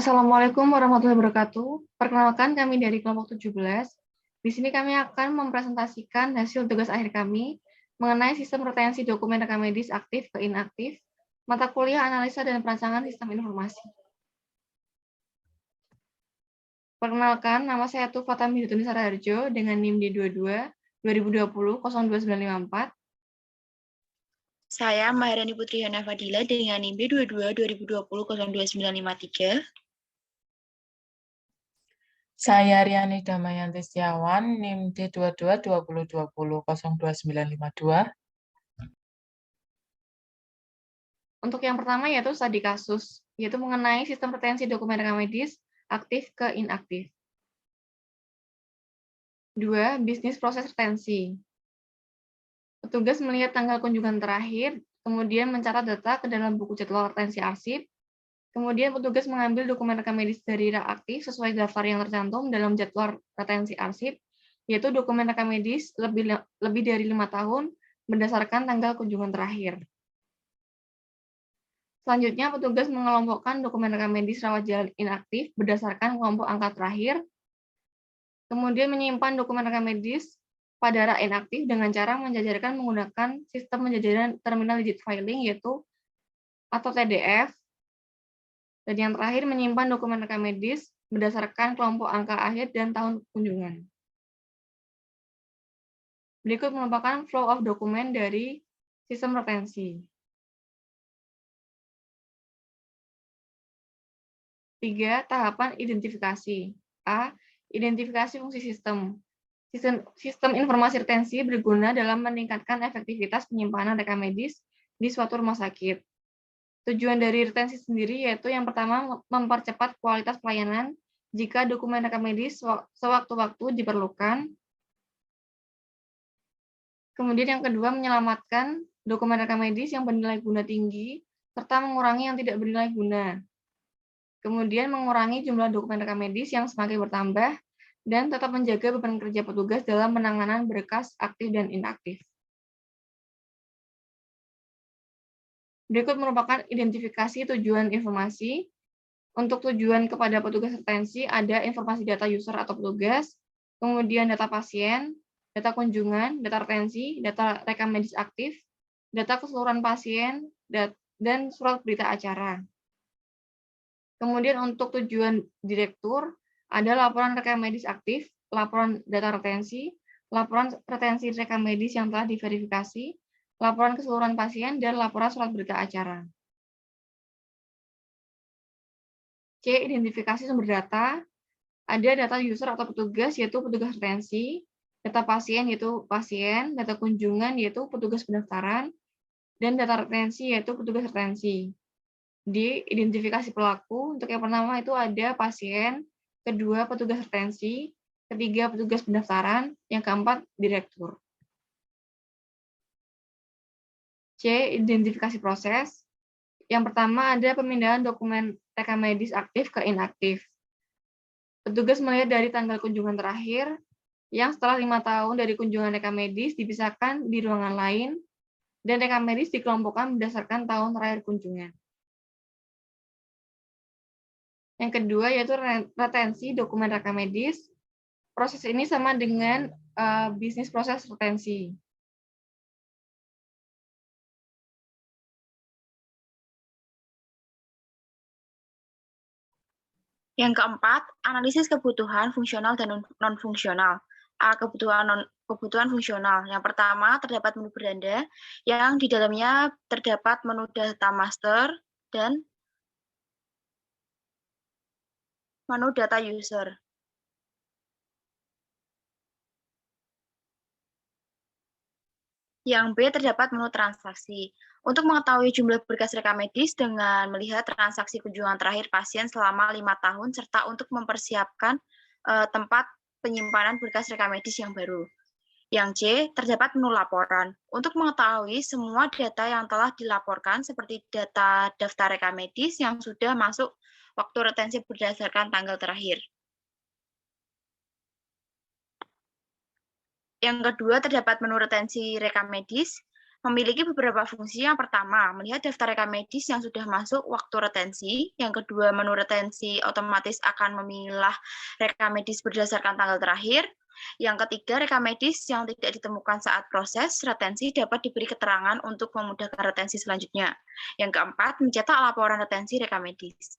Assalamualaikum warahmatullahi wabarakatuh. Perkenalkan kami dari kelompok 17. Di sini kami akan mempresentasikan hasil tugas akhir kami mengenai sistem retensi dokumen rekam medis aktif ke inaktif, mata kuliah analisa dan perancangan sistem informasi. Perkenalkan, nama saya Tufa Tamhidutun Saraharjo dengan NIM D22 2020 02954. Saya Maharani Putri Hana Fadila dengan NIM B22 2020 02953. Saya Riani Damayanti Setiawan, NIM D22 2020 02952. Untuk yang pertama yaitu studi kasus, yaitu mengenai sistem retensi dokumen rekam medis aktif ke inaktif. 2. Bisnis proses retensi. Petugas melihat tanggal kunjungan terakhir, kemudian mencatat data ke dalam buku jadwal retensi arsip, kemudian petugas mengambil dokumen rekam medis dari rak aktif sesuai daftar yang tercantum dalam jadwal retensi arsip, yaitu dokumen rekam medis lebih dari 5 tahun berdasarkan tanggal kunjungan terakhir. Selanjutnya, petugas mengelompokkan dokumen rekam medis rawat jalan inaktif berdasarkan kelompok angka terakhir, kemudian menyimpan dokumen rekam medis pada rak inaktif dengan cara menjajarkan menggunakan sistem penjajaran terminal digit filing, yaitu atau TDF. Dan yang terakhir, menyimpan dokumen rekam medis berdasarkan kelompok angka akhir dan tahun kunjungan. Berikut merupakan flow of dokumen dari sistem retensi. 3. Tahapan identifikasi. A. Identifikasi fungsi sistem. Sistem informasi retensi berguna dalam meningkatkan efektivitas penyimpanan rekam medis di suatu rumah sakit. Tujuan dari retensi sendiri yaitu yang pertama, mempercepat kualitas pelayanan jika dokumen rekam medis sewaktu-waktu diperlukan. Kemudian yang kedua, menyelamatkan dokumen rekam medis yang bernilai guna tinggi, serta mengurangi yang tidak bernilai guna. Kemudian mengurangi jumlah dokumen rekam medis yang semakin bertambah, dan tetap menjaga beban kerja petugas dalam penanganan berkas aktif dan inaktif. Berikut merupakan identifikasi tujuan informasi. Untuk tujuan kepada petugas retensi ada informasi data user atau petugas, kemudian data pasien, data kunjungan, data retensi, data rekam medis aktif, data keseluruhan pasien, dan surat berita acara. Kemudian untuk tujuan direktur, ada laporan rekam medis aktif, laporan data retensi, laporan retensi rekam medis yang telah diverifikasi, laporan keseluruhan pasien, dan laporan surat berita acara. C. Identifikasi sumber data. Ada data user atau petugas, yaitu petugas retensi, data pasien, yaitu pasien, data kunjungan, yaitu petugas pendaftaran, dan data retensi, yaitu petugas retensi. D. Identifikasi pelaku. Untuk yang pertama itu ada pasien, kedua petugas retensi, ketiga petugas pendaftaran, yang keempat direktur. C. Identifikasi proses. Yang pertama ada pemindahan dokumen rekam medis aktif ke inaktif. Petugas melihat dari tanggal kunjungan terakhir, yang setelah 5 tahun dari kunjungan rekam medis dipisahkan di ruangan lain, dan rekam medis dikelompokkan berdasarkan tahun terakhir kunjungan. Yang kedua yaitu retensi dokumen rekam medis. Proses ini sama dengan bisnis proses retensi. Yang keempat, analisis kebutuhan fungsional dan non-fungsional. A. Kebutuhan fungsional. Yang pertama, terdapat menu beranda yang di dalamnya terdapat menu data master dan menu data user. Yang B, terdapat menu transaksi. Untuk mengetahui jumlah berkas rekam medis dengan melihat transaksi kunjungan terakhir pasien selama 5 tahun, serta untuk mempersiapkan tempat penyimpanan berkas rekam medis yang baru. Yang C, terdapat menu laporan. Untuk mengetahui semua data yang telah dilaporkan, seperti data daftar rekam medis yang sudah masuk waktu retensi berdasarkan tanggal terakhir. Yang kedua, terdapat menu retensi rekam medis. memiliki beberapa fungsi. Yang pertama, melihat daftar rekam medis yang sudah masuk waktu retensi. Yang kedua, menu retensi otomatis akan memilah rekam medis berdasarkan tanggal terakhir. Yang ketiga, rekam medis yang tidak ditemukan saat proses retensi dapat diberi keterangan untuk memudahkan retensi selanjutnya. Yang keempat, mencetak laporan retensi rekam medis.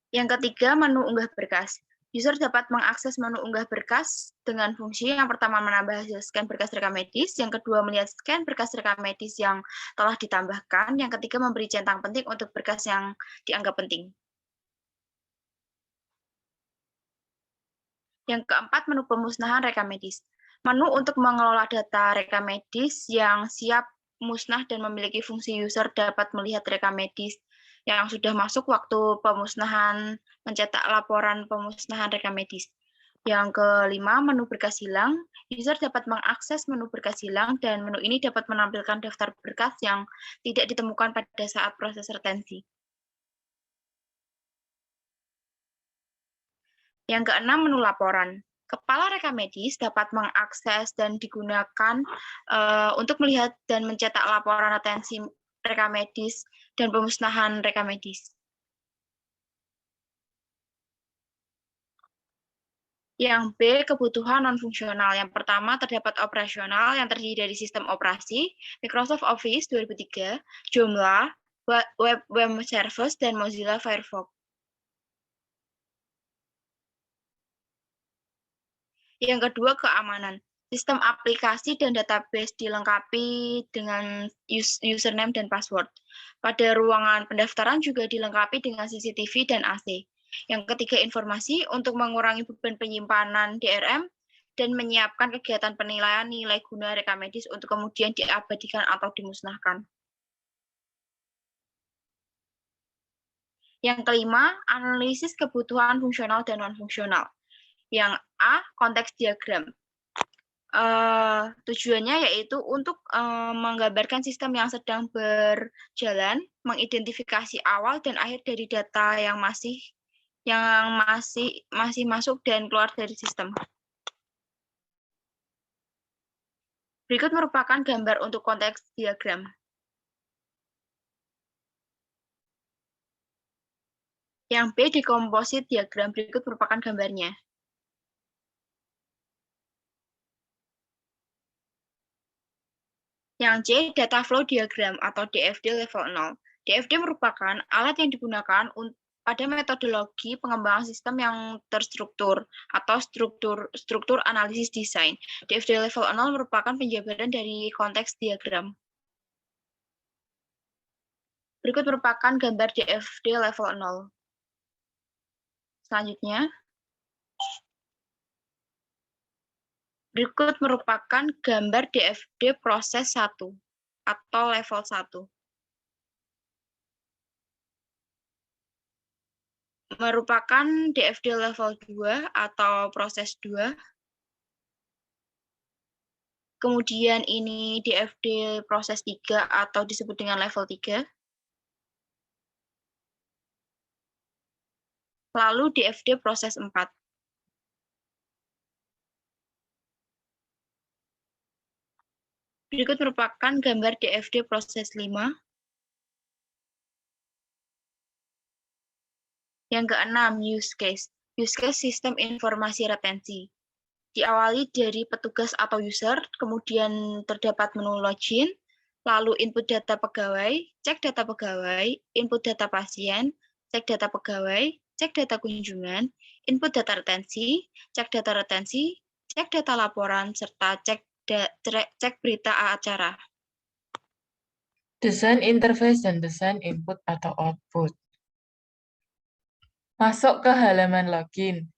Yang ketiga, menu unggah berkas. User dapat mengakses menu unggah berkas dengan fungsi yang pertama menambah hasil scan berkas rekam medis, yang kedua melihat scan berkas rekam medis yang telah ditambahkan, yang ketiga memberi centang penting untuk berkas yang dianggap penting. Yang keempat, menu pemusnahan rekam medis. Menu untuk mengelola data rekam medis yang siap musnah dan memiliki fungsi user dapat melihat rekam medis yang sudah masuk waktu pemusnahan, mencetak laporan pemusnahan rekam medis. Yang kelima, menu berkas hilang. User dapat mengakses menu berkas hilang dan menu ini dapat menampilkan daftar berkas yang tidak ditemukan pada saat proses retensi. Yang keenam, menu laporan. Kepala rekam medis dapat mengakses dan digunakan untuk melihat dan mencetak laporan retensi rekam medis dan pemusnahan rekam medis. Yang B, kebutuhan non-fungsional. Yang pertama, terdapat operasional yang terdiri dari sistem operasi, Microsoft Office 2003, Joomla, Web Service, dan Mozilla Firefox. Yang kedua, keamanan. Sistem aplikasi dan database dilengkapi dengan username dan password. Pada ruangan pendaftaran juga dilengkapi dengan CCTV dan AC. Yang ketiga, informasi untuk mengurangi beban penyimpanan DRM dan menyiapkan kegiatan penilaian nilai guna rekam medis untuk kemudian diabadikan atau dimusnahkan. Yang kelima, analisis kebutuhan fungsional dan non-fungsional. Yang A, konteks diagram. Tujuannya yaitu untuk menggambarkan sistem yang sedang berjalan, mengidentifikasi awal dan akhir dari data yang masih masuk dan keluar dari sistem. Berikut merupakan gambar untuk konteks diagram. Yang B, decomposite diagram. Berikut merupakan gambarnya. Yang C, data flow diagram atau DFD level 0. DFD merupakan alat yang digunakan pada metodologi pengembangan sistem yang terstruktur atau struktur analisis desain. DFD level 0 merupakan penjabaran dari konteks diagram. Berikut merupakan gambar DFD level 0. Selanjutnya, berikut merupakan gambar DFD proses 1 atau level 1. Merupakan DFD level 2 atau proses 2. Kemudian ini DFD proses 3 atau disebut dengan level 3. Lalu DFD proses 4. Berikut merupakan gambar DFD proses 5. Yang keenam, use case. Use case sistem informasi retensi. Diawali dari petugas atau user, kemudian terdapat menu login, lalu input data pegawai, cek data pegawai, input data pasien, cek data pegawai, cek data kunjungan, input data retensi, cek data laporan, serta cek berita acara. Desain interface dan desain input atau output. Masuk ke halaman login.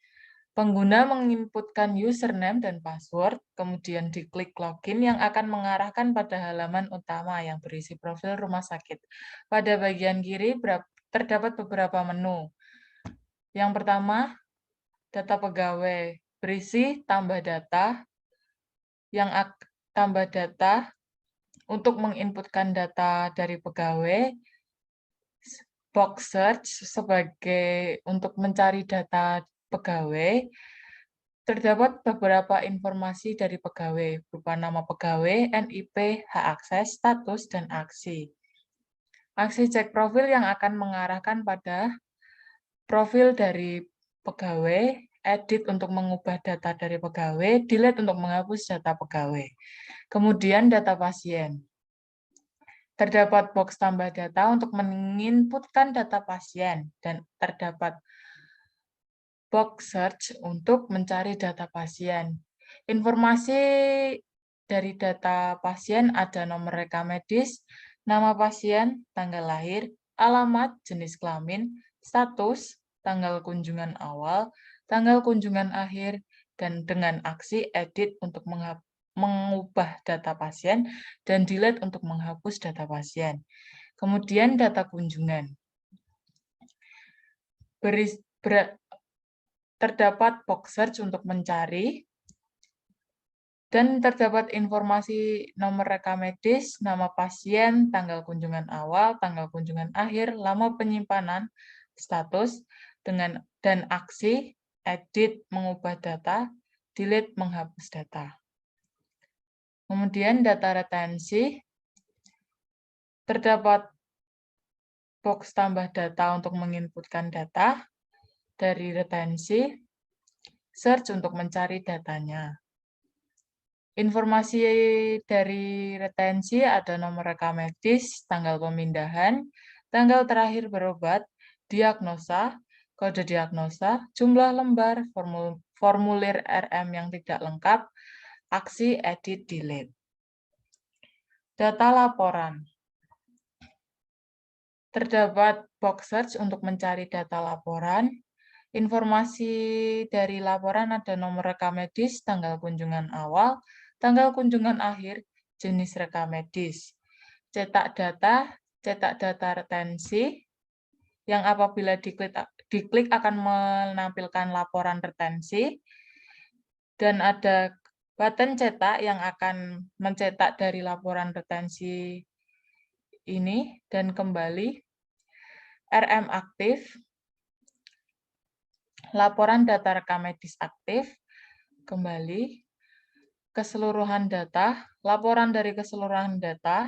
Pengguna menginputkan username dan password, kemudian diklik login yang akan mengarahkan pada halaman utama yang berisi profil rumah sakit. Pada bagian kiri terdapat beberapa menu. Yang pertama, data pegawai. Berisi tambah data. Tambah data untuk menginputkan data dari pegawai. Box search sebagai untuk mencari data pegawai, Terdapat beberapa informasi dari pegawai, berupa nama pegawai, NIP, hak akses, status, dan aksi. Aksi cek profil yang akan mengarahkan pada profil dari pegawai, edit untuk mengubah data dari pegawai, delete untuk menghapus data pegawai. Kemudian data pasien. Terdapat box tambah data untuk menginputkan data pasien, dan terdapat box search untuk mencari data pasien. Informasi dari data pasien ada nomor rekam medis, nama pasien, tanggal lahir, alamat, jenis kelamin, status, tanggal kunjungan awal, tanggal kunjungan akhir, dan dengan aksi edit untuk mengubah data pasien dan delete untuk menghapus data pasien. Kemudian data kunjungan. Terdapat box search untuk mencari, dan terdapat informasi nomor rekam medis, nama pasien, tanggal kunjungan awal, tanggal kunjungan akhir, lama penyimpanan, status, dan aksi, edit, mengubah data, delete, menghapus data. Kemudian data retensi, terdapat box tambah data untuk menginputkan data dari retensi, search untuk mencari datanya. Informasi dari retensi ada nomor rekam medis, tanggal pemindahan, tanggal terakhir berobat, diagnosa, kode diagnosa, jumlah lembar, formulir RM yang tidak lengkap, aksi edit delete. Data laporan. Terdapat box search untuk mencari data laporan. Informasi dari laporan ada nomor rekam medis, tanggal kunjungan awal, tanggal kunjungan akhir, jenis rekam medis. Cetak data retensi, yang apabila diklik akan menampilkan laporan retensi, dan ada button cetak yang akan mencetak dari laporan retensi ini, dan kembali RM aktif, laporan data rekam medis aktif, kembali, keseluruhan data, laporan dari keseluruhan data,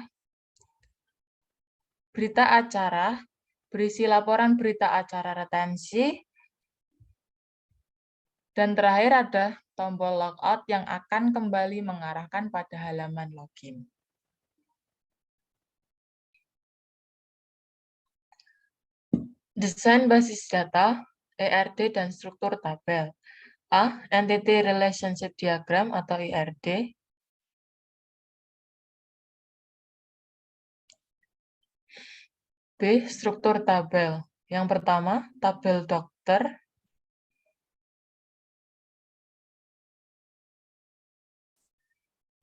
berita acara, berisi laporan berita acara retensi, dan terakhir ada tombol logout yang akan kembali mengarahkan pada halaman login. Desain basis data, ERD, dan struktur tabel. A. Entity Relationship Diagram atau ERD. B. Struktur tabel. Yang pertama, tabel dokter.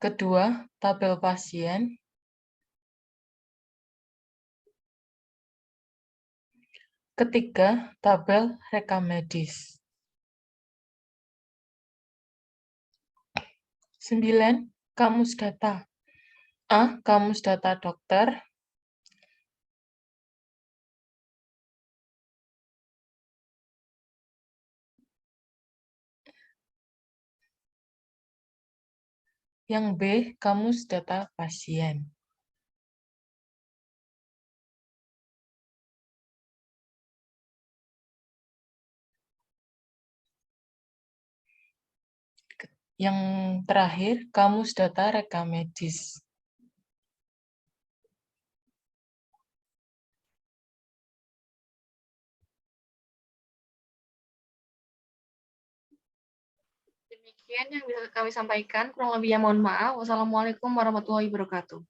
Kedua, tabel pasien. Ketiga, tabel rekam medis. 9. Kamus data. A. Kamus data dokter. Yang B. Kamus data pasien. Yang terakhir, kamus data rekam medis. Demikian yang bisa kami sampaikan. Kurang lebihnya mohon maaf. Wassalamualaikum warahmatullahi wabarakatuh.